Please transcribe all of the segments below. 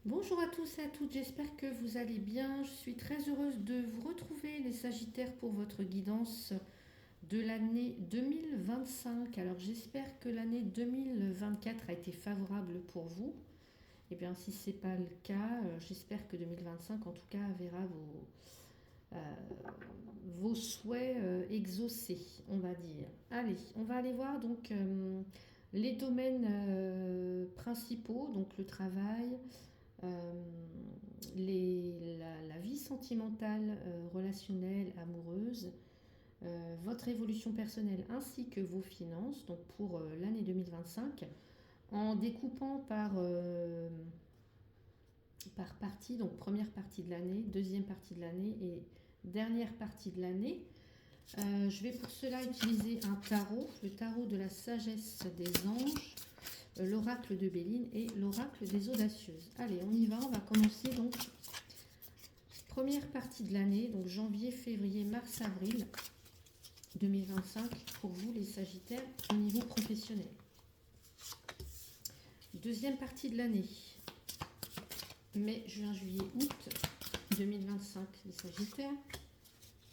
Bonjour à tous et à toutes, j'espère que vous allez bien. Je suis très heureuse de vous retrouver les Sagittaires pour votre guidance de l'année 2025. Alors j'espère que l'année 2024 a été favorable pour vous. Et bien si ce n'est pas le cas, j'espère que 2025 en tout cas verra euh, vos souhaits exaucés, on va dire. Allez, on va aller voir donc les domaines principaux, donc le travail, euh, la vie sentimentale, relationnelle, amoureuse, votre évolution personnelle ainsi que vos finances, donc pour l'année 2025, en découpant par partie, donc première partie de l'année, deuxième partie de l'année et dernière partie de l'année. Je vais pour cela utiliser un tarot, le tarot de la sagesse des anges, l'oracle de Béline et l'oracle des audacieuses. Allez, on y va, on va commencer donc première partie de l'année, donc janvier, février, mars, avril 2025 pour vous les Sagittaires au niveau professionnel. Deuxième partie de l'année, mai, juin, juillet, août 2025 les Sagittaires.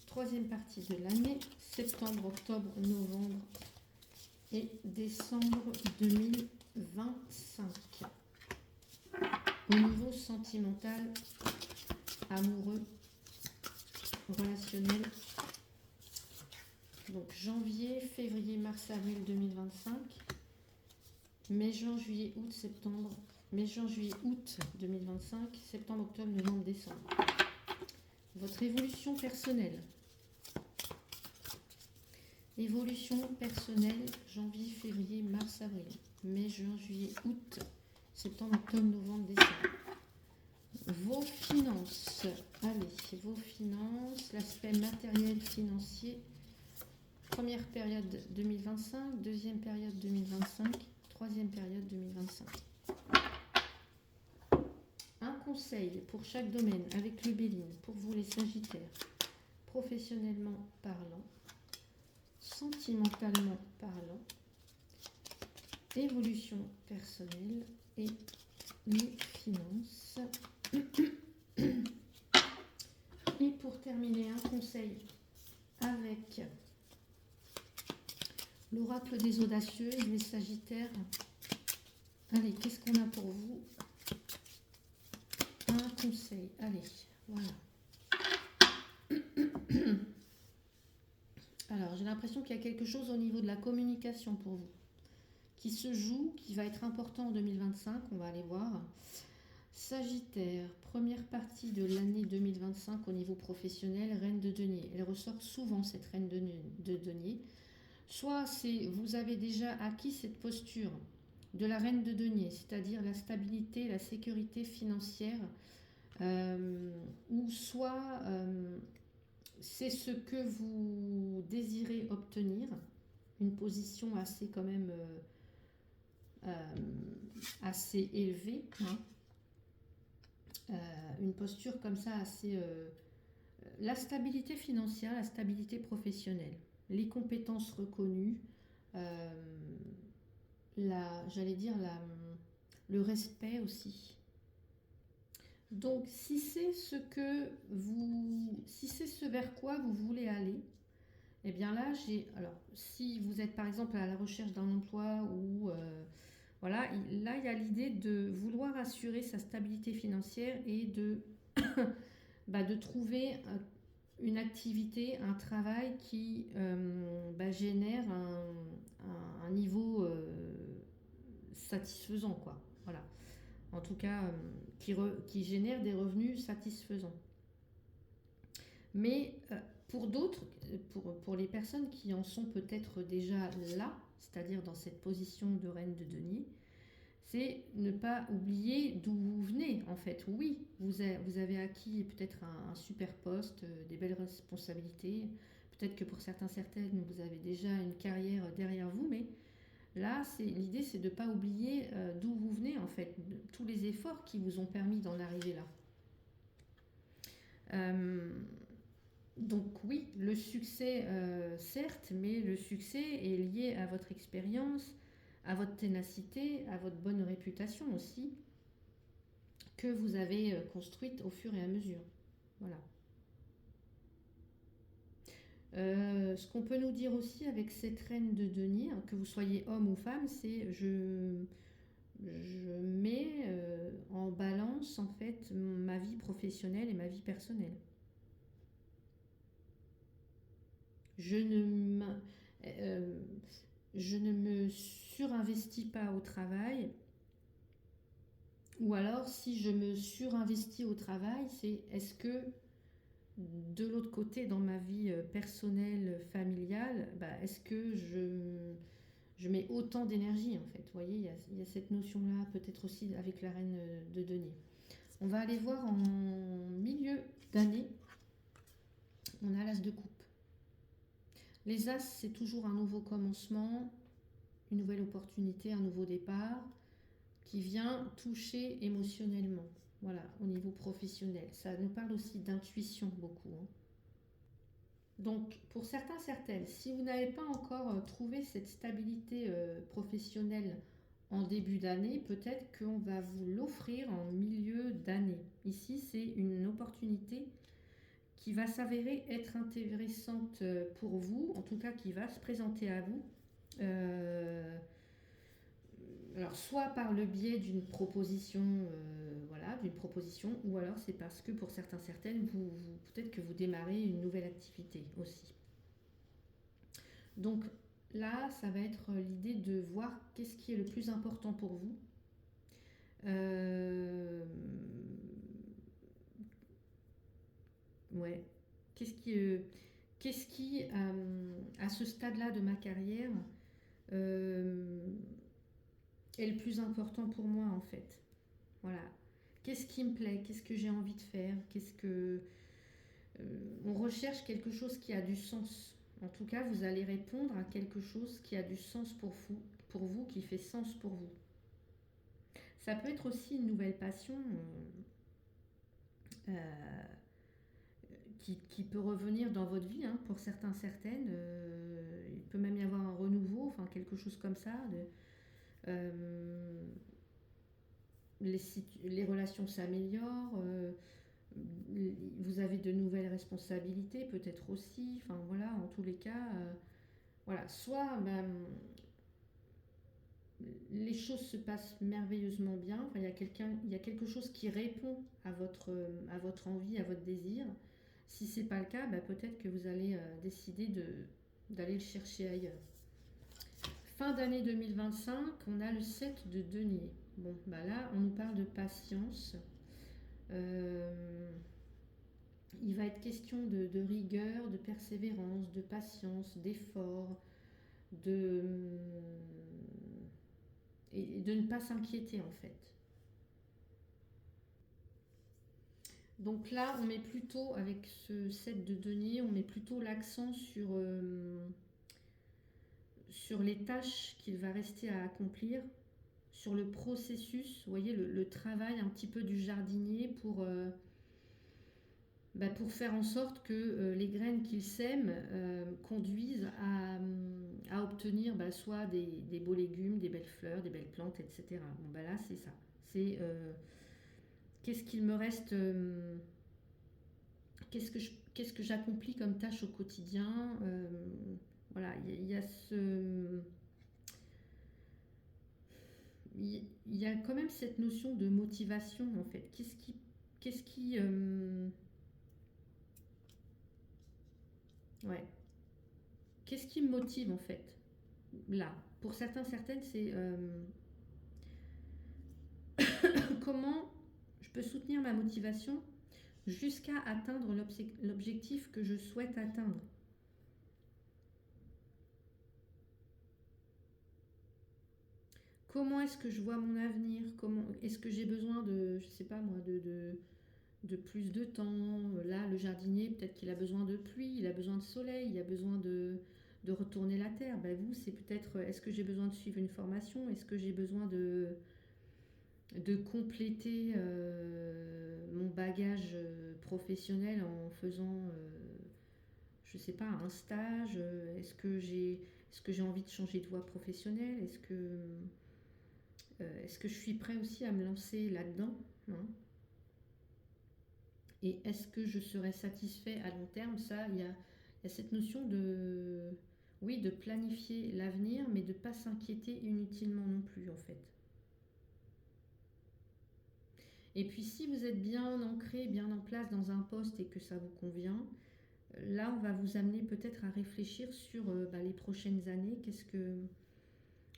Troisième partie de l'année, septembre, octobre, novembre et décembre 2025. Au niveau sentimental, amoureux, relationnel, donc janvier, février, mars, avril 2025, mai, juin, juillet, août, septembre, mai, juin, juillet, août 2025, septembre, octobre, novembre, décembre. Votre évolution personnelle. Évolution personnelle, janvier, février, mars, avril, mai, juin, juillet, août, septembre, octobre, novembre, décembre. Vos finances. Allez, vos finances, l'aspect matériel financier. Première période 2025, deuxième période 2025, troisième période 2025. Un conseil pour chaque domaine avec le Béline, pour vous les Sagittaires, professionnellement parlant, sentimentalement parlant, évolution personnelle et les finances. Et pour terminer, un conseil avec l'oracle des audacieuses, les Sagittaires. Allez, qu'est-ce qu'on a pour vous? Un conseil, allez, voilà. Alors, j'ai l'impression qu'il y a quelque chose au niveau de la communication pour vous qui se joue, qui va être important en 2025, on va aller voir. Sagittaire, première partie de l'année 2025 au niveau professionnel, reine de denier. Elle ressort souvent cette reine de denier. Soit vous avez déjà acquis cette posture de la reine de denier, c'est-à-dire la stabilité, la sécurité financière, ou soit c'est ce que vous désirez obtenir, une position assez quand même assez élevée, hein. Une posture comme ça assez... la stabilité financière, la stabilité professionnelle, les compétences reconnues, j'allais dire le respect aussi. Donc si c'est si c'est ce vers quoi vous voulez aller, eh bien là alors si vous êtes par exemple à la recherche d'un emploi ou voilà, là il y a l'idée de vouloir assurer sa stabilité financière et de trouver une activité, un travail qui génère un niveau satisfaisant, quoi. Voilà. En tout cas, qui génère des revenus satisfaisants. Mais pour d'autres, pour les personnes qui en sont peut-être déjà là, c'est-à-dire dans cette position de reine de denier, c'est ne pas oublier d'où vous venez en fait. Oui, vous avez acquis peut-être un super poste, des belles responsabilités, peut-être que pour certaines, vous avez déjà une carrière derrière vous, mais là, l'idée, c'est de ne pas oublier d'où vous venez en fait, tous les efforts qui vous ont permis d'en arriver là. Donc oui, le succès, certes, mais le succès est lié à votre expérience, à votre ténacité, à votre bonne réputation aussi, que vous avez construite au fur et à mesure. Voilà. Ce qu'on peut nous dire aussi avec cette reine de denier, hein, que vous soyez homme ou femme, c'est je mets en balance en fait ma vie professionnelle et ma vie personnelle. Je ne m'in- euh, je ne me surinvestis pas au travail. Ou alors, si je me surinvestis au travail, c'est est-ce que de l'autre côté, dans ma vie personnelle, familiale, bah, est-ce que je mets autant d'énergie en fait. Vous voyez, il y a cette notion-là, peut-être aussi avec la reine de denier. On va aller voir en milieu d'année, on a l'as de coupe. Les as, c'est toujours un nouveau commencement, une nouvelle opportunité, un nouveau départ qui vient toucher émotionnellement. Voilà, au niveau professionnel. Ça nous parle aussi d'intuition beaucoup, hein. Donc, pour certains, certaines, si vous n'avez pas encore trouvé cette stabilité professionnelle en début d'année, peut-être qu'on va vous l'offrir en milieu d'année. Ici, c'est une opportunité qui va s'avérer être intéressante pour vous, en tout cas qui va se présenter à vous. Euh, alors, soit par le biais d'une proposition, voilà, d'une proposition, ou alors c'est parce que pour certains, certaines, peut-être que vous démarrez une nouvelle activité aussi. Donc là, ça va être l'idée de voir qu'est-ce qui est le plus important pour vous. Euh, ouais. Qu'est-ce qui à ce stade-là de ma carrière, euh, est le plus important pour moi en fait. Voilà. Qu'est-ce qui me plaît? Qu'est-ce que j'ai envie de faire? On recherche quelque chose qui a du sens. En tout cas, vous allez répondre à quelque chose qui a du sens pour vous, qui fait sens pour vous. Ça peut être aussi une nouvelle passion euh, qui peut revenir dans votre vie, hein, pour certains, certaines. Il peut même y avoir un renouveau, enfin quelque chose comme ça. Euh, les relations s'améliorent. Vous avez de nouvelles responsabilités, peut-être aussi. Enfin voilà, en tous les cas, voilà. Soit ben, les choses se passent merveilleusement bien. Enfin, il y a quelque chose qui répond à votre envie, à votre désir. Si c'est pas le cas, ben, peut-être que vous allez décider d'aller le chercher ailleurs. Fin d'année 2025, on a le 7 de denier. Bon, bah là, on nous parle de patience. Euh, il va être question de rigueur, de persévérance, de patience, d'effort, de, et de ne pas s'inquiéter en fait. Donc là, on met plutôt, avec ce set de denier, on met plutôt l'accent sur les tâches qu'il va rester à accomplir, sur le processus, vous voyez, le travail un petit peu du jardinier pour faire en sorte que les graines qu'il sème conduisent à obtenir soit des beaux légumes, des belles fleurs, des belles plantes, etc. Bon, là, c'est ça. C'est qu'est-ce qu'il me reste, qu'est-ce que j'accomplis comme tâche au quotidien. Voilà, il y a il y a quand même cette notion de motivation en fait. Qu'est-ce qui, ouais, qu'est-ce qui me motive en fait là? Pour certains, certaines, c'est comment je peux soutenir ma motivation jusqu'à atteindre l'objectif que je souhaite atteindre. Comment est-ce que je vois mon avenir? Comment est-ce que j'ai besoin de, je sais pas moi, de plus de temps? Là, le jardinier, peut-être qu'il a besoin de pluie, il a besoin de soleil, il a besoin de retourner la terre. Ben vous, c'est peut-être, est-ce que j'ai besoin de suivre une formation? Est-ce que j'ai besoin de compléter mon bagage professionnel en faisant, je sais pas, un stage? Est-ce que j'ai envie de changer de voie professionnelle? Est-ce que je suis prêt aussi à me lancer là-dedans, hein? Et est-ce que je serai satisfait à long terme? Ça, il y a cette notion de, oui, de planifier l'avenir, mais de ne pas s'inquiéter inutilement non plus, en fait. Et puis si vous êtes bien ancré, bien en place dans un poste et que ça vous convient, là, on va vous amener peut-être à réfléchir sur les prochaines années. Qu'est-ce que,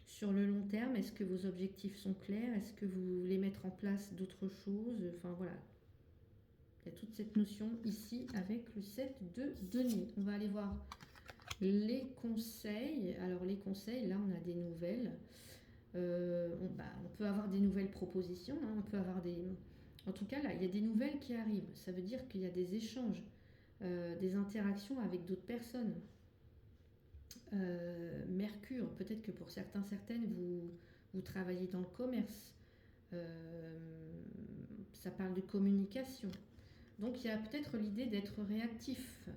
sur le long terme, est-ce que vos objectifs sont clairs? Est-ce que vous voulez mettre en place d'autres choses? Enfin voilà, il y a toute cette notion ici avec le 7 de denier. On va aller voir les conseils. Alors les conseils, là on a des nouvelles. On peut avoir des nouvelles propositions, hein, on peut avoir des... En tout cas là, il y a des nouvelles qui arrivent. Ça veut dire qu'il y a des échanges, des interactions avec d'autres personnes. Mercure, peut-être que pour certains, certaines, vous travaillez dans le commerce. Euh, Ça parle de communication. Donc il y a peut-être l'idée d'être réactif.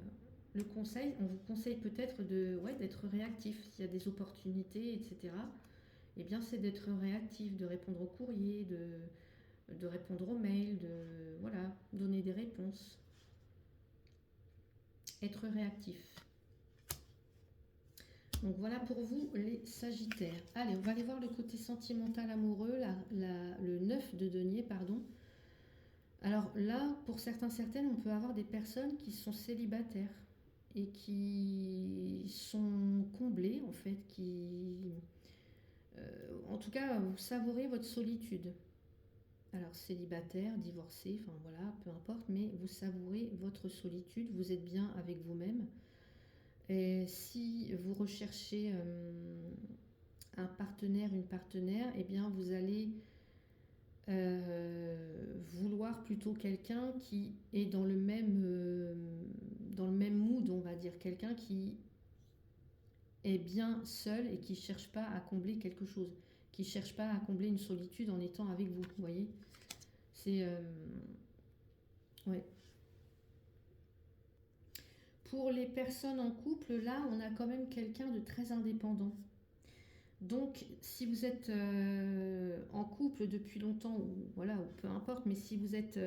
Le conseil, on vous conseille peut-être d'être réactif. S'il y a des opportunités, etc., eh bien c'est d'être réactif, de répondre au courrier, de répondre aux mails, de voilà, donner des réponses. Être réactif. Donc voilà pour vous les Sagittaires. Allez, on va aller voir le côté sentimental amoureux, le 9 de denier, pardon. Alors là, pour certains, certaines, on peut avoir des personnes qui sont célibataires et qui sont comblées, en fait, en tout cas, vous savourez votre solitude. Alors célibataire, divorcé, enfin voilà, peu importe, mais vous savourez votre solitude, vous êtes bien avec vous-même. Et si vous recherchez un partenaire, une partenaire, eh bien vous allez vouloir plutôt quelqu'un qui est dans le même mood, on va dire, quelqu'un qui est bien seul et qui ne cherche pas à combler quelque chose, qui ne cherche pas à combler une solitude en étant avec vous, vous voyez. C'est... ouais. Pour les personnes en couple, là, on a quand même quelqu'un de très indépendant. Donc, si vous êtes en couple depuis longtemps, ou voilà, ou peu importe, mais si vous êtes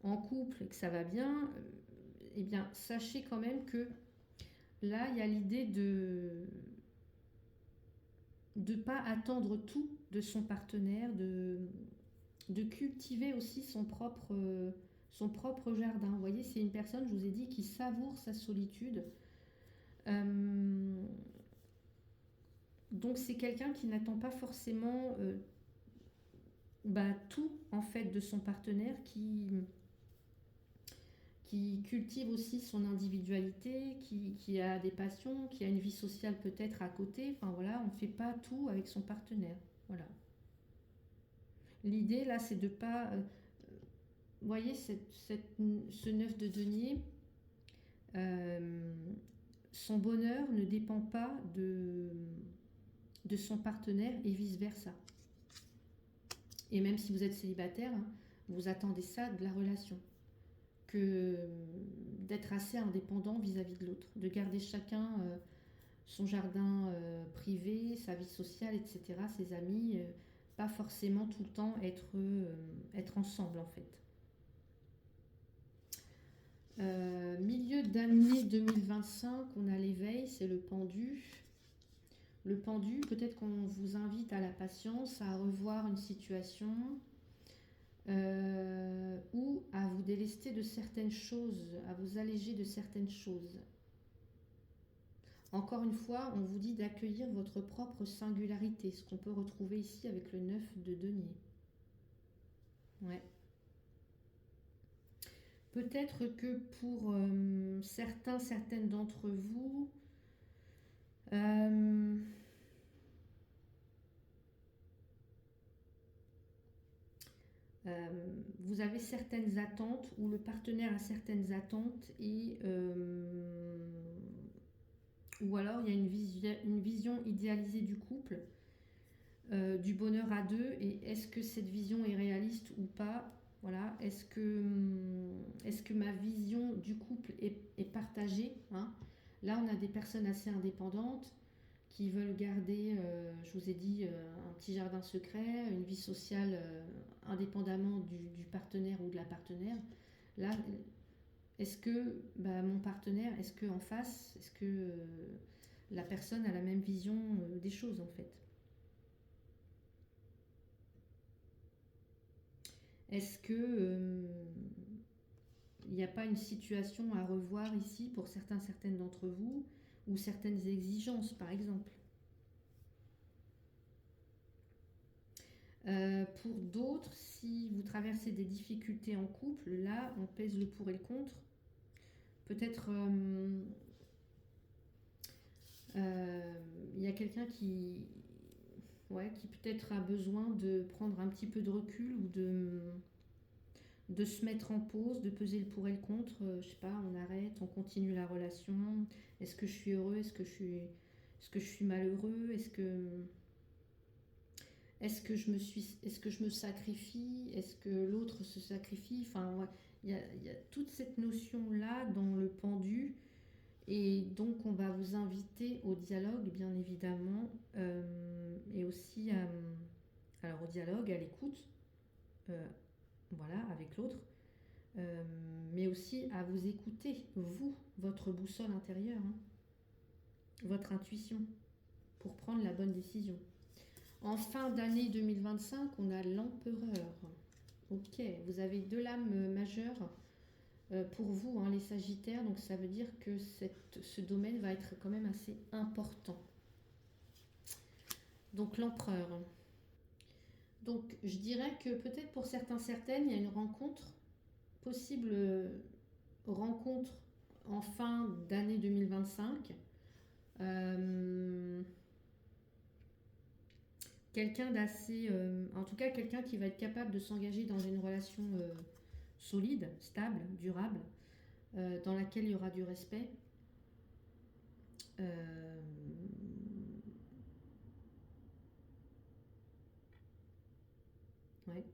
en couple et que ça va bien, eh bien, sachez quand même que là, il y a l'idée de ne pas attendre tout de son partenaire, de cultiver aussi son propre jardin. Vous voyez, c'est une personne, je vous ai dit, qui savoure sa solitude. Donc c'est quelqu'un qui n'attend pas forcément tout en fait de son partenaire, qui cultive aussi son individualité, qui a des passions, qui a une vie sociale peut-être à côté. Enfin voilà, on ne fait pas tout avec son partenaire. Voilà. L'idée là, c'est de pas... vous voyez, ce 9 de denier, son bonheur ne dépend pas de son partenaire et vice-versa. Et même si vous êtes célibataire, hein, vous attendez ça de la relation. Que d'être assez indépendant vis-à-vis de l'autre. De garder chacun son jardin privé, sa vie sociale, etc., ses amis, pas forcément tout le temps être ensemble en fait. Milieu d'année 2025, on a l'éveil, c'est le pendu. Le pendu, peut-être qu'on vous invite à la patience, à revoir une situation ou à vous délester de certaines choses, à vous alléger de certaines choses. Encore une fois, on vous dit d'accueillir votre propre singularité, ce qu'on peut retrouver ici avec le 9 de denier. Ouais. Peut-être que pour certaines d'entre vous, vous avez certaines attentes ou le partenaire a certaines attentes et ou alors il y a une vision idéalisée du couple, du bonheur à deux, et est-ce que cette vision est réaliste ou pas? Voilà, est-ce que ma vision du couple est partagée, hein? Là, on a des personnes assez indépendantes qui veulent garder, je vous ai dit, un petit jardin secret, une vie sociale indépendamment du partenaire ou de la partenaire. Là, est-ce que mon partenaire, est-ce que en face, est-ce que la personne a la même vision des choses en fait? Est-ce que il n'y a pas une situation à revoir ici pour certaines d'entre vous, ou certaines exigences par exemple? Pour d'autres, si vous traversez des difficultés en couple, là on pèse le pour et le contre. Peut-être il y a quelqu'un qui peut-être a besoin de prendre un petit peu de recul, ou de se mettre en pause, de peser le pour et le contre. Je sais pas, on arrête, on continue la relation. Est-ce que je suis heureux? Est-ce que je suis malheureux? Est-ce que je me sacrifie? Est-ce que l'autre se sacrifie? Enfin, ouais, il y a toute cette notion-là dans le pendu. Et donc, on va vous inviter au dialogue, bien évidemment, et aussi alors au dialogue, à l'écoute, euh, voilà, avec l'autre, mais aussi à vous écouter, vous, votre boussole intérieure, hein, votre intuition, pour prendre la bonne décision. En fin d'année 2025, on a l'empereur. Ok, vous avez deux lames majeures pour vous, hein, les Sagittaires, donc ça veut dire que ce domaine va être quand même assez important. Donc l'empereur. Donc je dirais que peut-être pour certaines, il y a une possible rencontre en fin d'année 2025. Quelqu'un d'assez... en tout cas, quelqu'un qui va être capable de s'engager dans une relation solide, stable, durable, dans laquelle il y aura du respect. Ouais.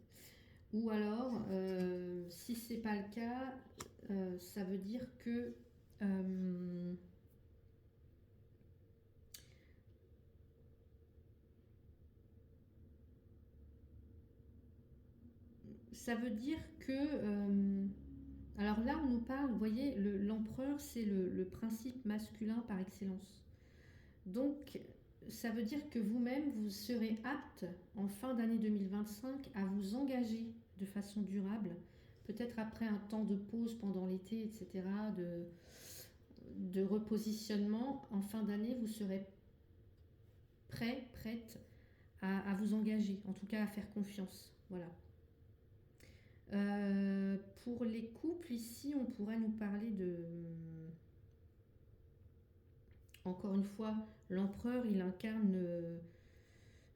Ou alors, si c'est pas le cas, ça veut dire que ça veut dire que alors là, on nous parle, vous voyez, l'empereur, c'est le principe masculin par excellence. Donc, ça veut dire que vous-même, vous serez apte, en fin d'année 2025, à vous engager de façon durable, peut-être après un temps de pause pendant l'été, etc., de repositionnement. En fin d'année, vous serez prête à vous engager, en tout cas à faire confiance. Voilà. Pour les couples, ici, on pourrait nous parler de... Encore une fois, l'empereur, il incarne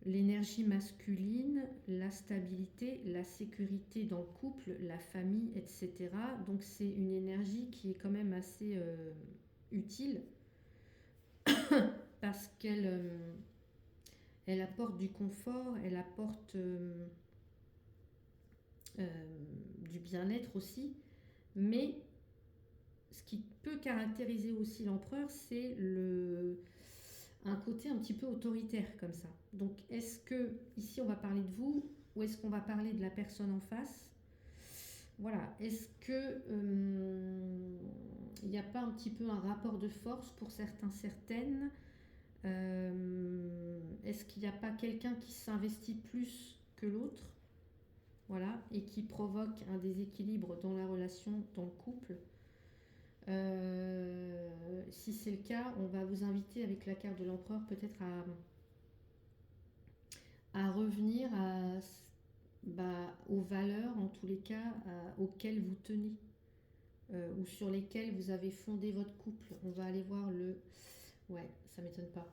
l'énergie masculine, la stabilité, la sécurité dans le couple, la famille, etc. Donc c'est une énergie qui est quand même assez utile parce qu'elle apporte du confort, elle apporte du bien-être aussi, mais ce qui peut caractériser aussi l'empereur, c'est un côté un petit peu autoritaire comme ça. Donc est-ce que, ici on va parler de vous, ou est-ce qu'on va parler de la personne en face? Voilà, est-ce que il n'y a pas un petit peu un rapport de force pour certaines? Est-ce qu'il n'y a pas quelqu'un qui s'investit plus que l'autre? Voilà, et qui provoque un déséquilibre dans la relation, dans le couple. Si c'est le cas, on va vous inviter avec la carte de l'empereur peut-être à revenir aux valeurs, en tous les cas, auxquelles vous tenez, ou sur lesquelles vous avez fondé votre couple. On va aller voir Ouais, ça m'étonne pas.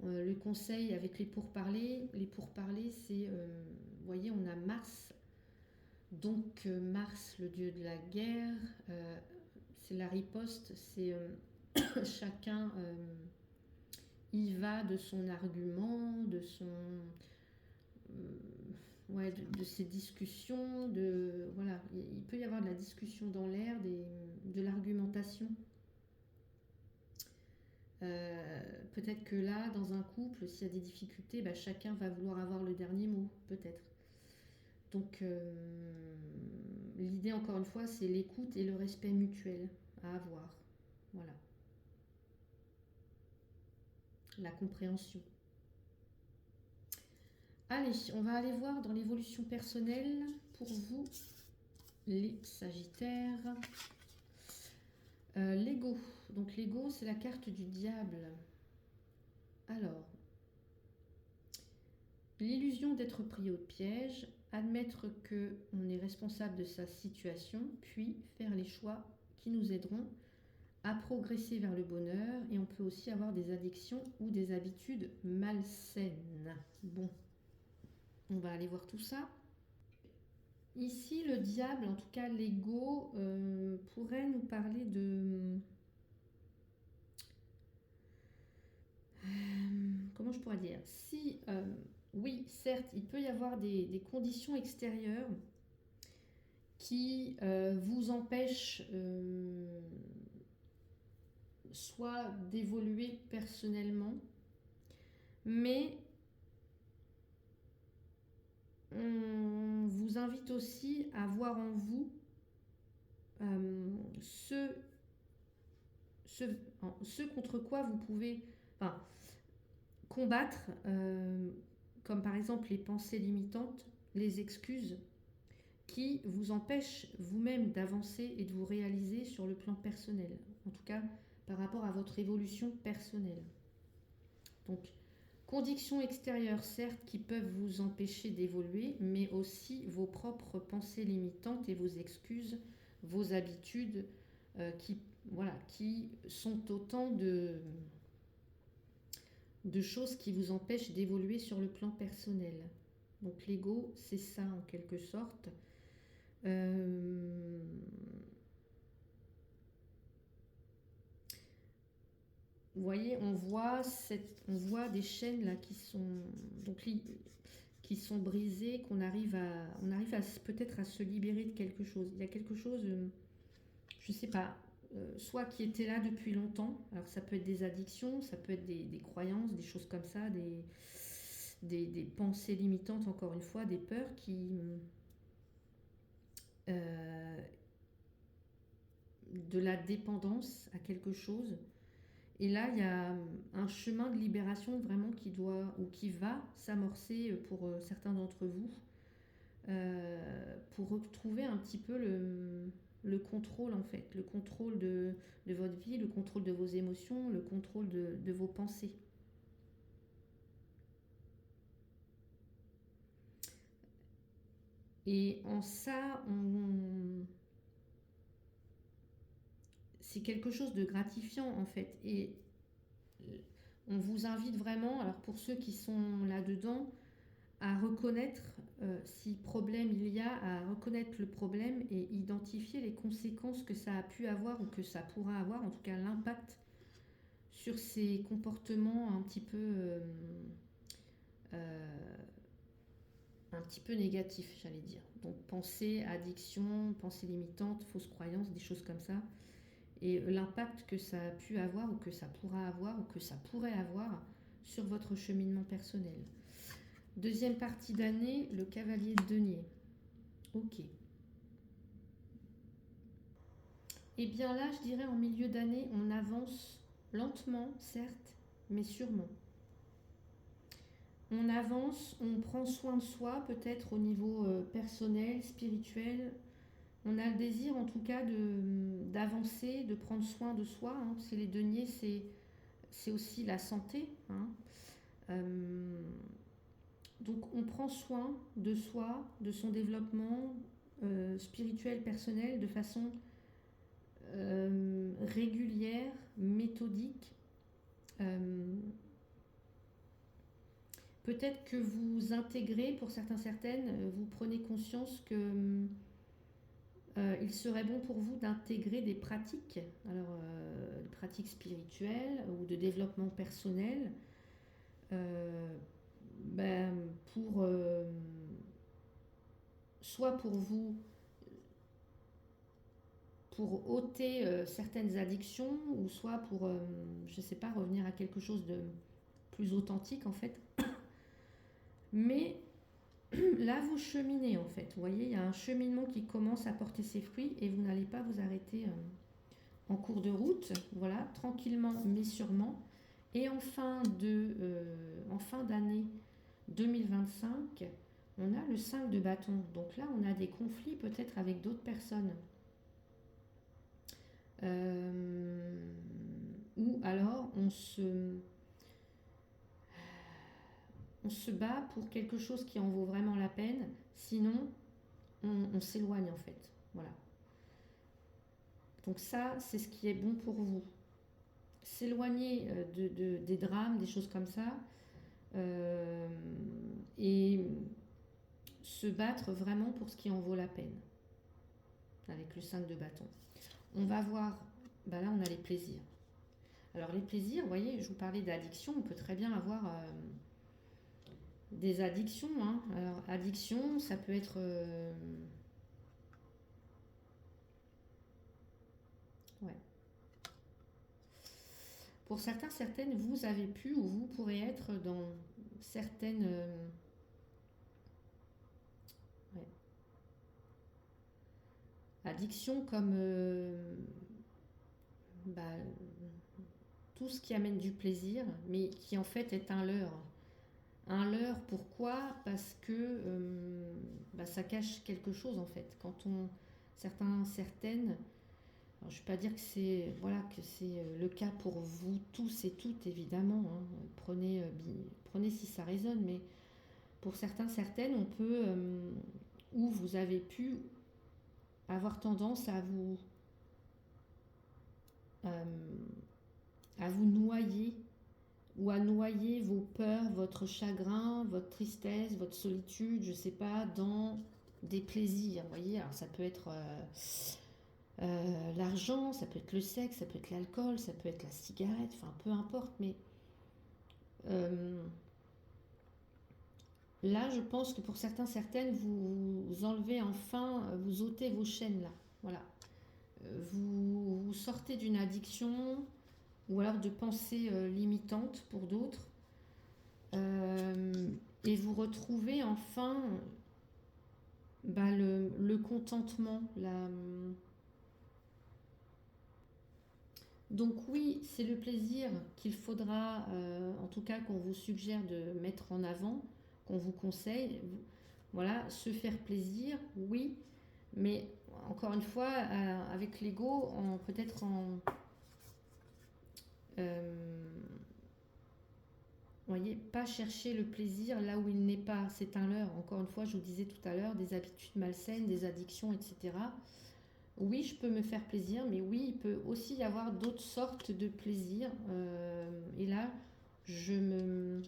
Le conseil avec les pourparlers. Les pourparlers, c'est... vous voyez, on a Mars. Donc Mars, le dieu de la guerre, c'est la riposte, c'est chacun y va de son argument, de ses discussions, voilà, il peut y avoir de la discussion dans l'air, de l'argumentation. Peut-être que là, dans un couple, s'il y a des difficultés, chacun va vouloir avoir le dernier mot, peut-être. Donc l'idée, encore une fois, c'est l'écoute et le respect mutuel à avoir. Voilà. La compréhension. Allez, on va aller voir dans l'évolution personnelle pour vous, les Sagittaires. L'ego. Donc l'ego, c'est la carte du diable. Alors, l'illusion d'être pris au piège, admettre qu'on est responsable de sa situation, puis faire les choix qui nous aideront à progresser vers le bonheur. Et on peut aussi avoir des addictions ou des habitudes malsaines. Bon, on va aller voir tout ça. Ici, le diable, en tout cas l'ego, pourrait nous parler de... comment je pourrais dire? Si, oui, certes, il peut y avoir des conditions extérieures qui vous empêchent soit d'évoluer personnellement, mais on vous invite aussi à voir en vous ce contre quoi vous pouvez combattre, comme par exemple les pensées limitantes, les excuses qui vous empêchent vous-même d'avancer et de vous réaliser sur le plan personnel, en tout cas par rapport à votre évolution personnelle. Donc, conditions extérieures, certes, qui peuvent vous empêcher d'évoluer, mais aussi vos propres pensées limitantes et vos excuses, vos habitudes, qui sont autant de choses qui vous empêchent d'évoluer sur le plan personnel. Donc l'ego, c'est ça en quelque sorte. Vous voyez, on voit des chaînes là qui sont brisées, on arrive peut-être à se libérer de quelque chose. Il y a quelque chose, je ne sais pas, soit qui était là depuis longtemps. Alors ça peut être des addictions, ça peut être des croyances, des choses comme ça, des pensées limitantes, encore une fois, des peurs qui... de la dépendance à quelque chose. Et là, il y a un chemin de libération vraiment qui va s'amorcer pour certains d'entre vous, pour retrouver un petit peu le contrôle en fait, le contrôle de votre vie, le contrôle de vos émotions, le contrôle de vos pensées. Et en ça, c'est quelque chose de gratifiant en fait. Et on vous invite vraiment, alors pour ceux qui sont là-dedans, à reconnaître si problème il y a, à reconnaître le problème et identifier les conséquences que ça a pu avoir ou que ça pourra avoir, en tout cas l'impact sur ces comportements un petit peu négatifs, j'allais dire. Donc pensée, addiction, pensée limitante, fausses croyances, des choses comme ça. Et l'impact que ça a pu avoir ou que ça pourra avoir ou que ça pourrait avoir sur votre cheminement personnel. Deuxième partie d'année, le cavalier de denier. Ok. Et bien là, je dirais en milieu d'année, on avance lentement, certes, mais sûrement. On avance, on prend soin de soi, peut-être au niveau personnel, spirituel. On a le désir en tout cas d'avancer, de prendre soin de soi. Hein. C'est les deniers, c'est aussi la santé. Hein. Donc on prend soin de soi, de son développement spirituel, personnel, de façon régulière, méthodique. Peut-être que vous intégrez, pour certaines, vous prenez conscience que il serait bon pour vous d'intégrer des pratiques, alors des pratiques spirituelles ou de développement personnel, pour soit pour vous pour ôter certaines addictions ou soit pour je sais pas, revenir à quelque chose de plus authentique en fait. Mais là, vous cheminez en fait. Vous voyez, il y a un cheminement qui commence à porter ses fruits et vous n'allez pas vous arrêter en cours de route. Voilà, tranquillement mais sûrement. Et en fin d'année 2025, on a le 5 de bâton. Donc là, on a des conflits peut-être avec d'autres personnes. Ou alors on se bat pour quelque chose qui en vaut vraiment la peine, sinon on s'éloigne en fait. Voilà. Donc ça, c'est ce qui est bon pour vous. S'éloigner des drames, des choses comme ça, et se battre vraiment pour ce qui en vaut la peine, avec le 5 de bâton. On va voir, ben là on a les plaisirs. Alors les plaisirs, vous voyez, je vous parlais d'addiction, on peut très bien avoir des addictions. Hein. Alors addiction, ça peut être... ouais. Pour certains, certaines, vous avez pu ou vous pourrez être dans certaines... ouais. Addictions comme bah, tout ce qui amène du plaisir, mais qui en fait est un leurre. Un leurre, pourquoi? Parce que bah, ça cache quelque chose en fait. Certaines, alors, je ne vais pas dire que c'est voilà, que c'est le cas pour vous tous et toutes évidemment. Hein. Prenez si ça résonne, mais pour certains, certaines, on peut ou vous avez pu avoir tendance euh, à vous noyer ou à noyer vos peurs, votre chagrin, votre tristesse, votre solitude, je sais pas, dans des plaisirs. Vous voyez, alors ça peut être l'argent, ça peut être le sexe, ça peut être l'alcool, ça peut être la cigarette, enfin peu importe, mais euh, là je pense que pour certains, certaines, vous enlevez enfin, vous ôtez vos chaînes là. Voilà. Vous sortez d'une addiction ou alors de pensées limitantes pour d'autres. Et vous retrouvez enfin bah, le contentement. Donc oui, c'est le plaisir qu'il faudra, en tout cas qu'on vous suggère de mettre en avant, qu'on vous conseille. Voilà, se faire plaisir, oui, mais encore une fois, avec l'ego, peut-être en... voyez, pas chercher le plaisir là où il n'est pas, c'est un leurre. Encore une fois, je vous disais tout à l'heure, des habitudes malsaines, des addictions, etc. Oui, je peux me faire plaisir, mais oui, il peut aussi y avoir d'autres sortes de plaisir. Et là, je me...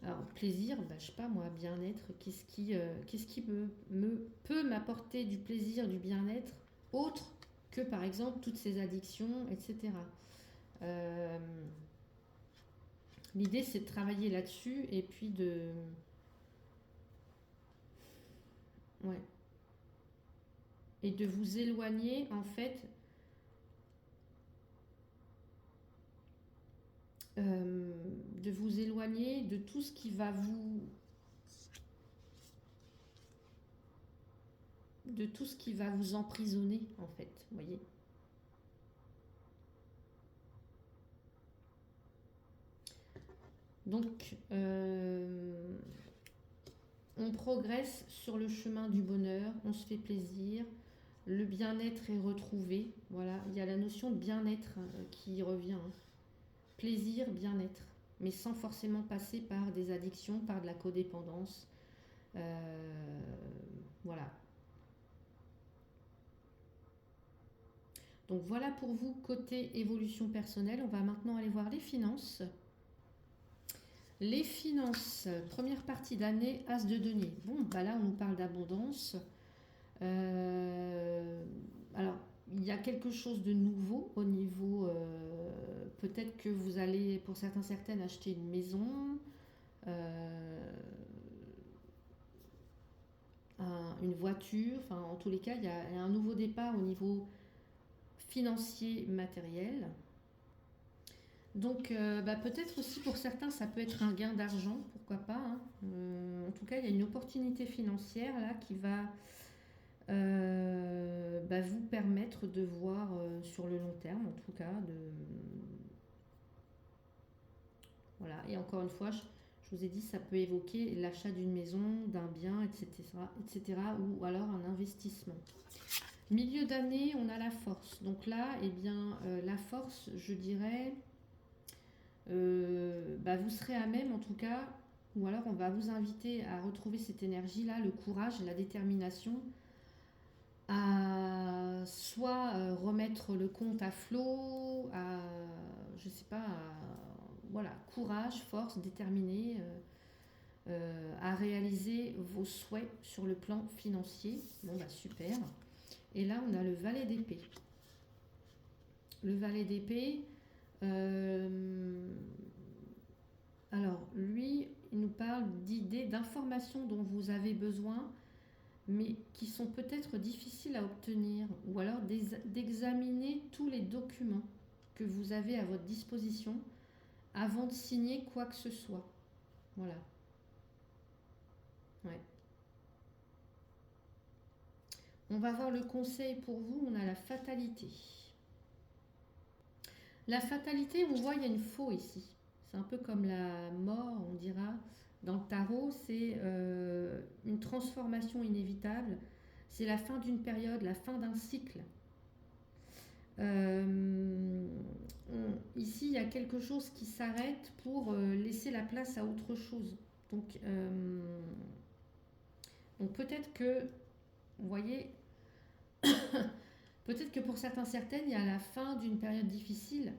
Alors, plaisir, bah, je sais pas moi, bien-être, qu'est-ce qui peut m'apporter du plaisir, du bien-être, autre que par exemple toutes ces addictions, etc. Euh, L'idée, c'est de travailler là-dessus et puis de... Ouais. Et de vous éloigner, en fait, de vous éloigner de tout ce qui va vous... de tout ce qui va vous emprisonner, en fait, vous voyez. Donc, on progresse sur le chemin du bonheur, on se fait plaisir, le bien-être est retrouvé. Voilà, il y a la notion de bien-être qui revient. Hein. Plaisir, bien-être, mais sans forcément passer par des addictions, par de la codépendance. Voilà. Donc voilà pour vous côté évolution personnelle. On va maintenant aller voir les finances. Les finances, première partie d'année, As de denier. Bon, bah là on nous parle d'abondance. Alors, il y a quelque chose de nouveau au niveau... peut-être que vous allez, pour certains, certaines, acheter une maison, une voiture. Enfin, en tous les cas, il y a un nouveau départ au niveau financier, matériel. Donc, peut-être aussi pour certains, ça peut être un gain d'argent, pourquoi pas, hein. En tout cas, il y a une opportunité financière là qui va vous permettre de voir sur le long terme, en tout cas, voilà. Et encore une fois, je vous ai dit, ça peut évoquer l'achat d'une maison, d'un bien, etc., etc., ou alors un investissement. Milieu d'année, on a la force. Donc là, eh bien, la force, je dirais, vous serez à même, en tout cas, ou alors on va vous inviter à retrouver cette énergie-là, le courage, la détermination, à soit remettre le compte à flot, à, je sais pas, voilà, courage, force, déterminé, à réaliser vos souhaits sur le plan financier. Bon, super. Et là, on a le valet d'épée. Le valet d'épée, alors lui, il nous parle d'idées, d'informations dont vous avez besoin, mais qui sont peut-être difficiles à obtenir, ou alors d'examiner tous les documents que vous avez à votre disposition avant de signer quoi que ce soit. Voilà. Ouais. On va voir le conseil pour vous, on a la fatalité. La fatalité, on voit, il y a une faux ici. C'est un peu comme la mort, on dira. Dans le tarot, c'est une transformation inévitable. C'est la fin d'une période, la fin d'un cycle. Ici, il y a quelque chose qui s'arrête pour laisser la place à autre chose. Donc peut-être que, vous voyez, peut-être que pour certains, certaines, il y a la fin d'une période difficile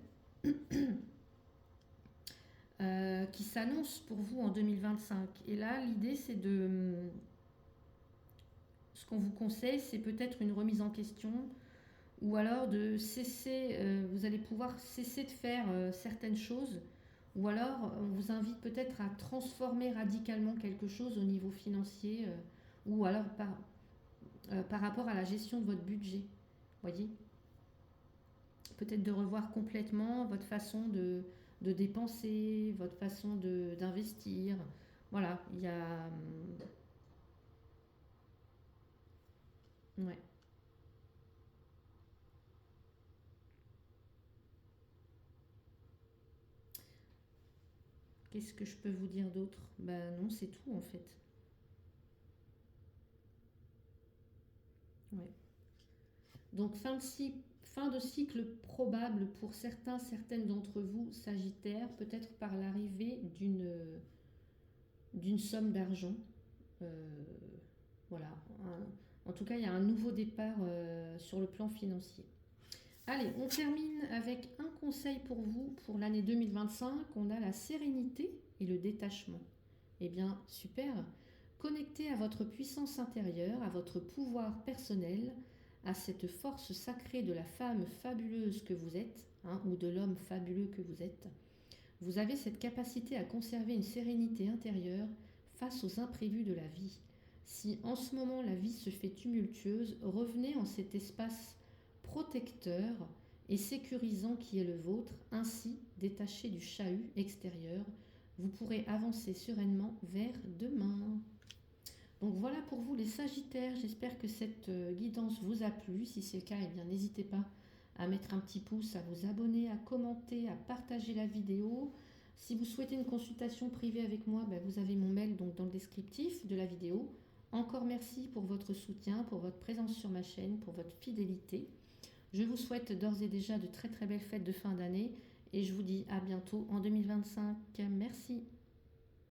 qui s'annonce pour vous en 2025. Et là, l'idée, c'est de... Ce qu'on vous conseille, c'est peut-être une remise en question ou alors de cesser, vous allez pouvoir cesser de faire certaines choses ou alors on vous invite peut-être à transformer radicalement quelque chose au niveau financier ou alors par rapport à la gestion de votre budget. Voyez, peut-être de revoir complètement votre façon de dépenser, votre façon d'investir. Voilà, il y a... Ouais. Qu'est-ce que je peux vous dire d'autre? Ben non, c'est tout en fait. Ouais. Donc fin de cycle probable pour certains, certaines d'entre vous, Sagittaire, peut-être par l'arrivée d'une somme d'argent. Euh, voilà. En tout cas, il y a un nouveau départ sur le plan financier. Allez, on termine avec un conseil pour vous pour l'année 2025. On a la sérénité et le détachement. Eh bien, super. Connectez à votre puissance intérieure, à votre pouvoir personnel, à cette force sacrée de la femme fabuleuse que vous êtes, hein, ou de l'homme fabuleux que vous êtes. Vous avez cette capacité à conserver une sérénité intérieure face aux imprévus de la vie. Si en ce moment la vie se fait tumultueuse, revenez en cet espace protecteur et sécurisant qui est le vôtre, ainsi détaché du chahut extérieur, vous pourrez avancer sereinement vers demain. Donc voilà pour vous les Sagittaires, j'espère que cette guidance vous a plu. Si c'est le cas, eh bien n'hésitez pas à mettre un petit pouce, à vous abonner, à commenter, à partager la vidéo. Si vous souhaitez une consultation privée avec moi, vous avez mon mail donc dans le descriptif de la vidéo. Encore merci pour votre soutien, pour votre présence sur ma chaîne, pour votre fidélité. Je vous souhaite d'ores et déjà de très très belles fêtes de fin d'année et je vous dis à bientôt en 2025. Merci.